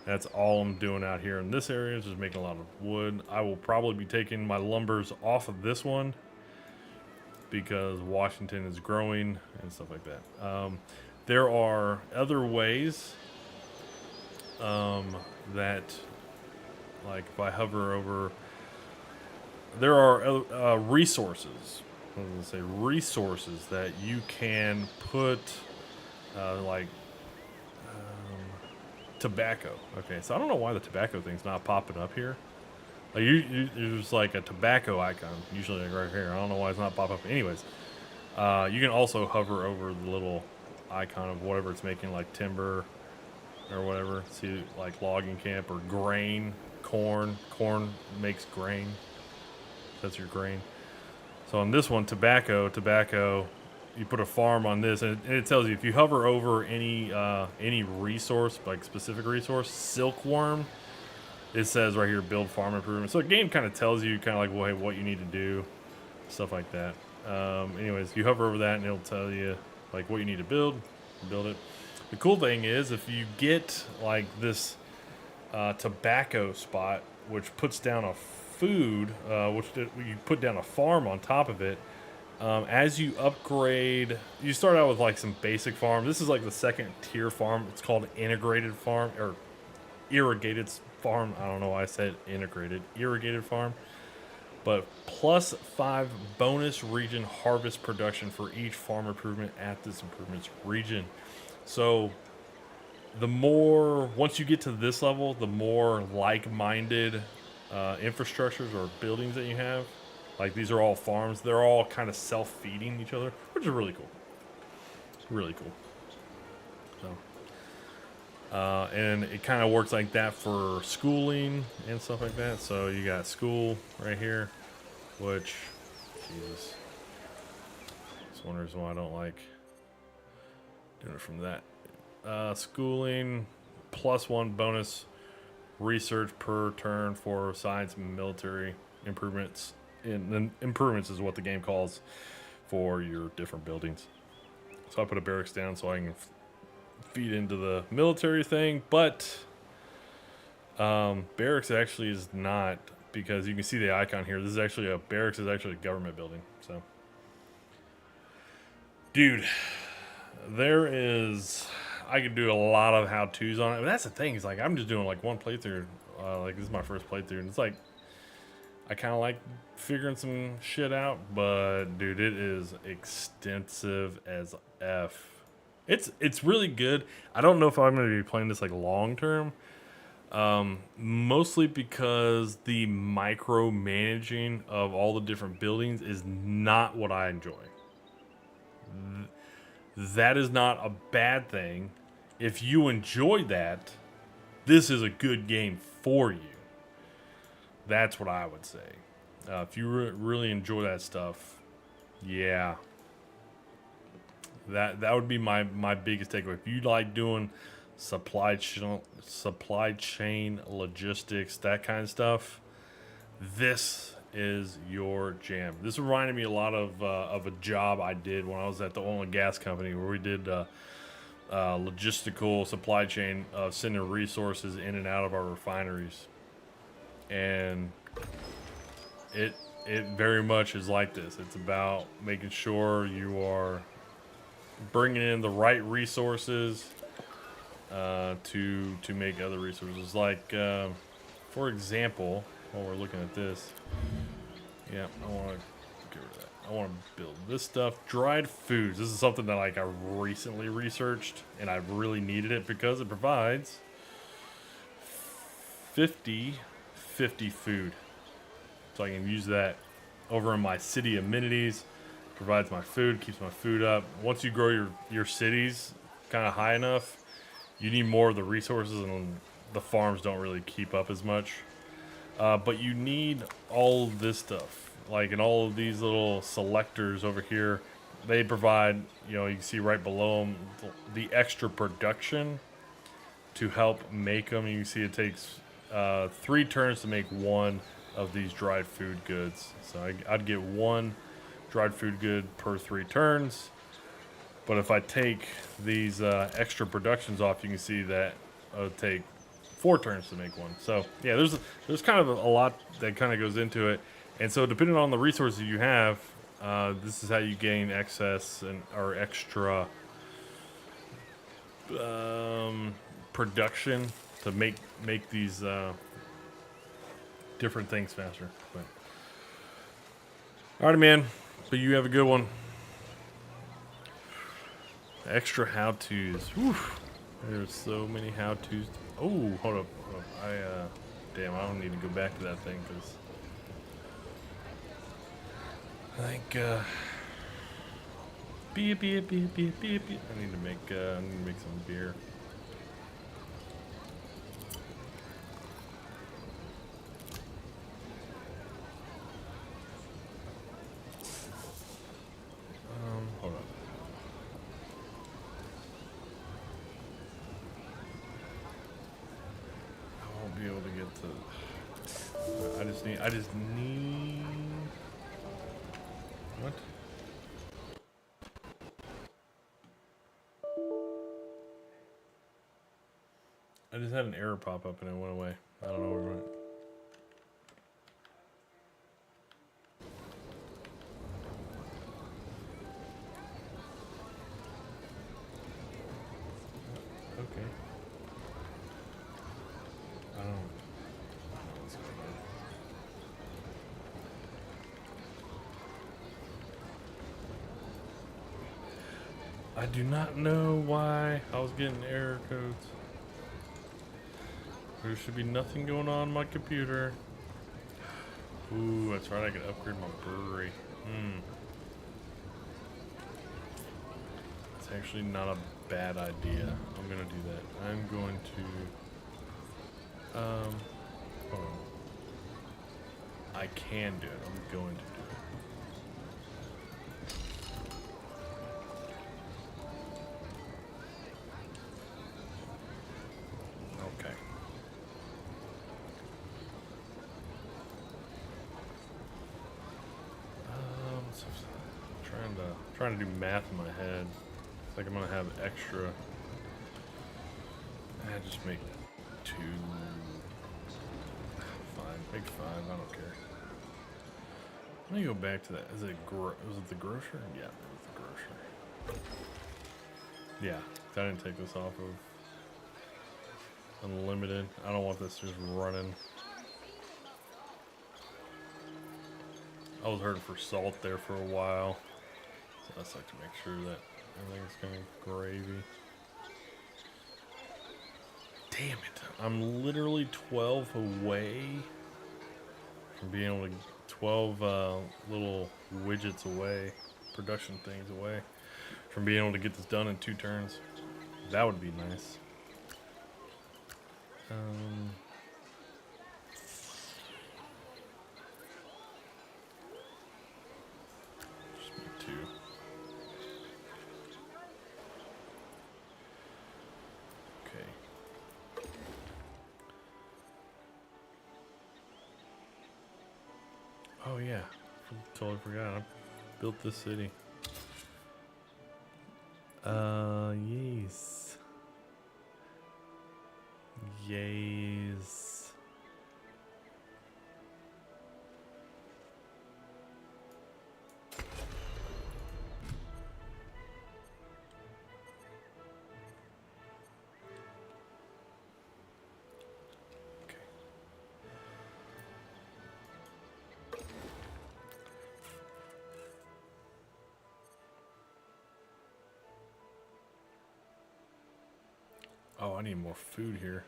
That's all I'm doing out here in this area, is just making a lot of wood. I will probably be taking my lumbers off of this one because Washington is growing and stuff like that. There are other ways that, like if I hover over, there are resources. I was going to say resources that you can put like tobacco. Okay, so I don't know why the tobacco thing's not popping up here. Like there's like a tobacco icon usually like right here. I don't know why it's not popping up. Anyways, you can also hover over the little icon of whatever it's making, like timber or whatever. See, like logging camp or grain, corn. Corn makes grain. That's your grain. So on this one, tobacco. You put a farm on this, and it tells you if you hover over any resource, like specific resource, silkworm. It says right here, build farm improvement. So the game kind of tells you kind of like, well, hey, what you need to do, stuff like that. Anyways, you hover over that, and it'll tell you like what you need to build it. The cool thing is if you get like this tobacco spot, which puts down a food, which you put down a farm on top of it. As you upgrade, you start out with like some basic farm. This is like the 2nd tier farm. It's called integrated farm or irrigated farm. I don't know why I said integrated. Irrigated farm. But plus 5 bonus region harvest production for each farm improvement at this improvements region. So the more, once you get to this level, the more like-minded infrastructures or buildings that you have. Like these are all farms. They're all kind of self-feeding each other, which is really cool. It's really cool. So, and it kind of works like that for schooling and stuff like that. So you got school right here, which, Jesus. Just wonders why I don't like doing it from that. Schooling, +1 bonus research per turn for science and military improvements improvements is what the game calls for your different buildings. So I put a barracks down so I can feed into the military thing, but barracks actually is not, because you can see the icon here. This is actually barracks is actually a government building. So, dude, I could do a lot of how-tos on it. But that's the thing, is like I'm just doing like one playthrough. Like this is my first playthrough, and it's like I kind of like figuring some shit out, but dude, it is extensive as F. It's really good. I don't know if I'm going to be playing this like long term. Mostly because the micromanaging of all the different buildings is not what I enjoy. That is not a bad thing. If you enjoy that, this is a good game for you. That's what I would say. If you really enjoy that stuff, yeah. That would be my biggest takeaway. If you like doing supply chain logistics, that kind of stuff, this is your jam. This reminded me a lot of a job I did when I was at the oil and gas company, where we did logistical supply chain of sending resources in and out of our refineries, and it very much is like this. It's about making sure you are bringing in the right resources to make other resources. Like, for example, while we're looking at this, yeah, I want to get rid of that. I want to build this stuff. Dried foods. This is something that like I recently researched, and I really needed it because it provides 50 food. So I can use that over in my city amenities. Provides my food, keeps my food up. Once you grow your cities kind of high enough, you need more of the resources, and the farms don't really keep up as much. But you need all this stuff, like in all of these little selectors over here. They provide, you can see right below them, the extra production to help make them. You can see it takes 3 turns to make one of these dried food goods. So I'd get 1 dried food good per 3 turns. But if I take these extra productions off, you can see that it'll take 4 turns to make one. So yeah, there's kind of a lot that kind of goes into it. And so depending on the resources you have, this is how you gain excess or extra production to make these different things faster. But alright, man. But you have a good one. Extra how-tos. Whew. There's so many how-tos. Oh, hold up. Damn, I don't need to go back to that thing, because I think beer. I need to make some beer. Hold on. I won't be able to get to. I just need. What? I just had an error pop up and it went away. I don't know where it went. Okay. I don't know what's going on. I do not know why I was getting error codes. There should be nothing going on my computer. Ooh, that's right, I could upgrade my brewery. It's actually not a bad idea. I'm gonna do that. I'm going to hold on. I can do it. I'm going to do it. Okay. trying to do math in my head. It's like I'm gonna have extra. Just make 2. Fine, make 5. I don't care. Let me go back to that. Is it was it the grocer? Yeah, it was the grocer. Yeah, I didn't take this off of unlimited. I don't want this just running. I was hurting for salt there for a while, so I just like to make sure that everything's going gravy. Damn it! I'm literally 12 away from being able to 12 little widgets away, production things away from being able to get this done in 2 turns. That would be nice. Just need 2. Okay. Oh yeah, totally forgot. I built this city. Yes. Yes. Okay. Oh, I need more food here.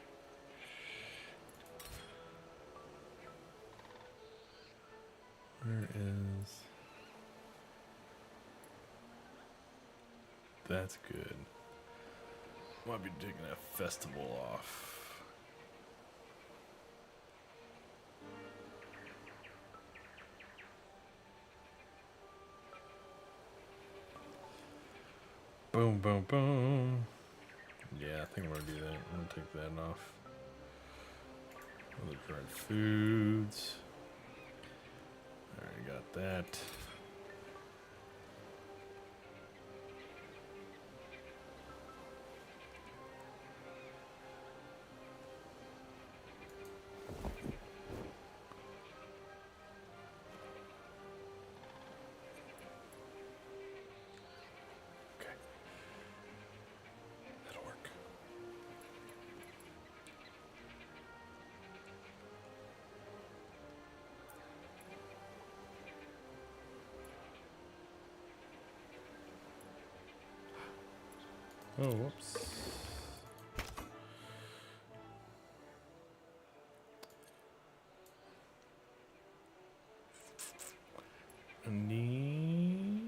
Where is... That's good. Might be taking that festival off. Boom, boom, boom. Yeah, I think I'm gonna do that. I'm gonna take that off. Other dried foods. Alright, got that. Okay. That'll work. Oh, whoops. I need...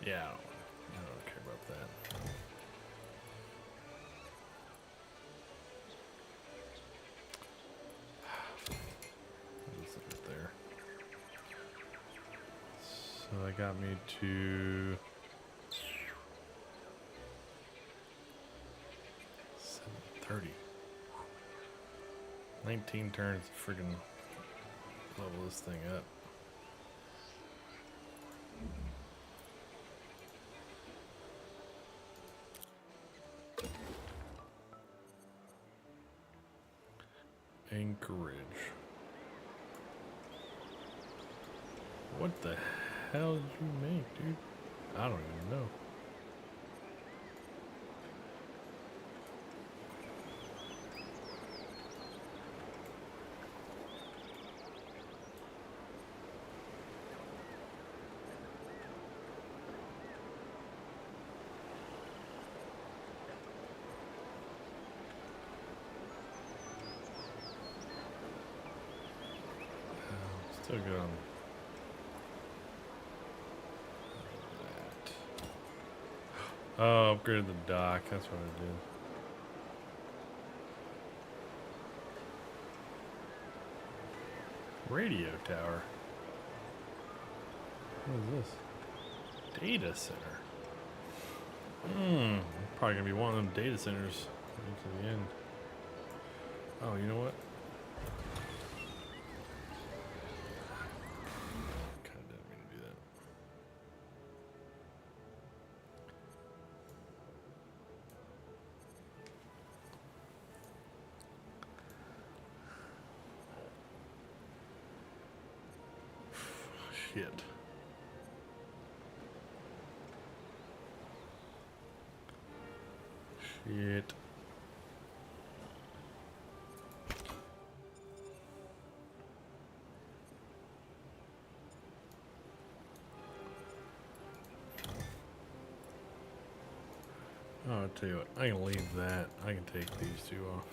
Yeah, I don't care about that. Just look at there. So that got me to 730. 19 turns to friggin' level this thing up. Anchorage. What the hell did you make, dude? I don't even know. Still good on that. Oh, upgraded the dock. That's what I did. Radio tower. What is this? Data center. Probably gonna be one of them data centers to the end. Oh, you know what? Kinda didn't mean to do that. Shit. Shit. Oh, I'll tell you what, I can leave that. I can take these two off.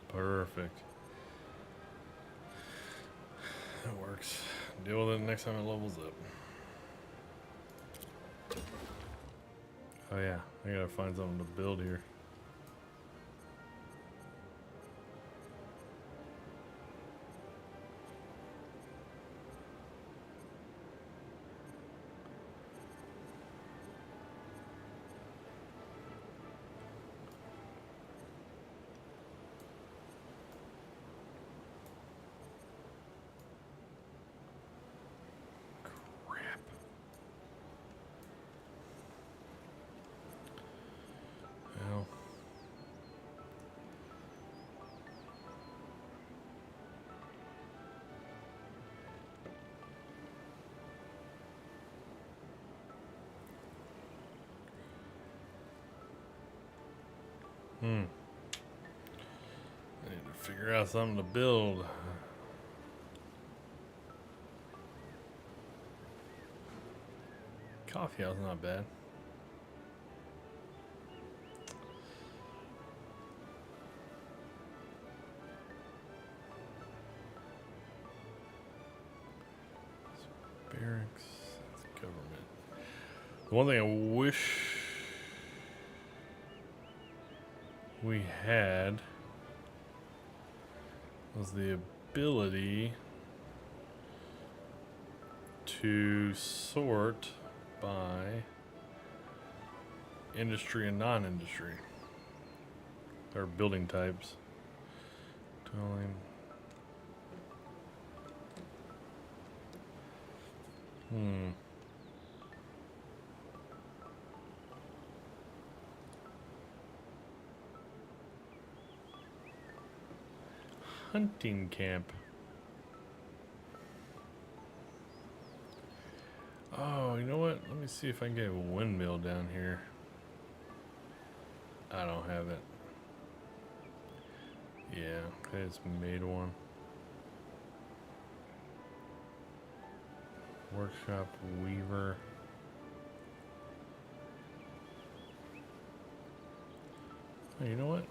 Perfect. That works. Deal with it next time it levels up. Oh yeah, I gotta find something to build here. Crap. Well. I need to figure out something to build. Coffee house not bad. Barracks, that's government. The one thing I wish we had was the ability to sort by industry and non-industry, or building types. Dwelling. Hunting camp. Oh, you know what? Let me see if I can get a windmill down here. I don't have it. Yeah, I just made one. Workshop weaver. Oh, you know what?